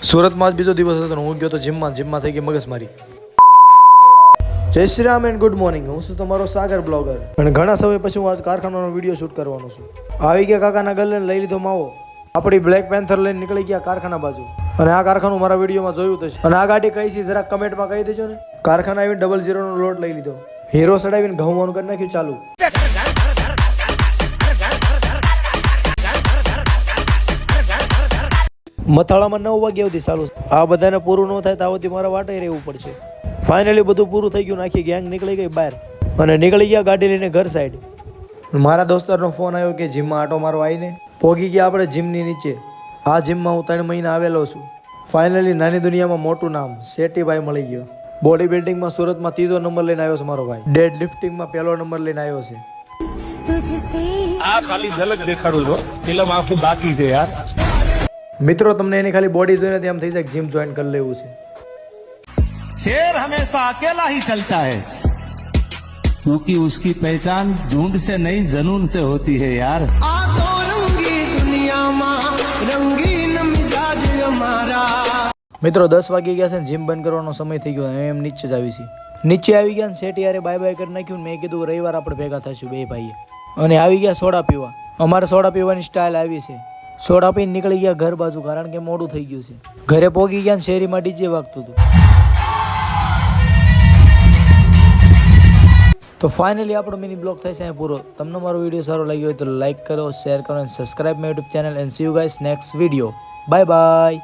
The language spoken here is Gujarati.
સુરતમાં જ બીજો દિવસ હતો ને હું ગયો તો જીમમાં થઈ ગઈ મગજમારી. જય Shri Ram and good morning. હું છું તમારો સાગર બ્લોગર અને ઘણા સમય પછી હું આજ કારખાનાનો વિડીયો શૂટ કરવાનો છું. આવી ગયા કાકાના ગલ્લે લઈ લીધો માવો. આપણી બ્લેક પેન્થર લઈને નીકળી ગયા કારખાના બાજુ. અને આ કારખાનું મારા વિડીયોમાં જોયું થશે. અને આ ગાડી કઈ છે જરાક કમેન્ટમાં કહી દેજો ને. કારખાના આવીને 00 નો લોટ લઈ લીધો. હીરો સડાવીને ઘઉંવાનું કરી નાખ્યું ચાલુ. મથાળામાં 9 વાગ્યા સુધી ચાલુ. આ બધાને પૂરું ન થાય તો આવતી મારા વાટે રહેવું પડશે. ફાઇનલી બધું પૂરું થઈ ગયું. આખી ગેંગ નીકળી ગઈ બહાર અને નીકળી ગયા ગાડી લઈને ઘર સાઈડ. મારા દોસ્તારનો ફોન આવ્યો કે જીમમાં આટો મારવા આવીને પોગી ગયા આપણે જીમની નીચે. આ જીમમાં હું 3 મહિના આવેલો છું. ફાઇનલી નાની દુનિયામાં મોટું નામ શેટ્ટીભાઈ મળી ગયો. બોડી બિલ્ડિંગમાં સુરતમાં 3જો નંબર લઈને આવ્યો છે મારો ભાઈ. ડેડ લિફ્ટિંગમાં 1લો નંબર લઈને આવ્યો છે. આ ખાલી ઝલક દેખાડું છો, ફિલ્મ આખું બાકી છે યાર. મિત્રો તમને એની ખાલી બોડી જોઈને એમ થઈ જાય જીમ જોઈન કરી લેવું છે. शेर हमेशा अकेला ही चलता है क्योंकि उसकी पहचान झुंड से नहीं जनून से होती है यार. મિત્રો 10 વાગી ગયા છે ને જીમ બંધ કરવાનો સમય થઈ ગયો. એમ નીચે જ આવી છે. નીચે આવી ગયા ને શેઠી યારે બાય બાય કરી નાખ્યું. મેં કીધું રવિવાર આપણે ભેગા થશું બે ભાઈએ. અને આવી ગયા સોડા પીવા. અમારે સોડા પીવાની સ્ટાઇલ આવી છે. સોડા પીને નીકળી ગયા ઘર બાજુ કારણ કે મોડું થઈ ગયું છે. ઘરે પોગી ગયા ને શેરીમાં ડીજે વાગતું હતું. તો ફાઇનલી આપણો મિની બ્લોગ થાય છે પૂરો. તમને મારો વિડીયો સારો લાગ્યો હોય તો લાઈક કરો, શેર કરો અને subscribe my YouTube channel and C you guys next video. Bye bye.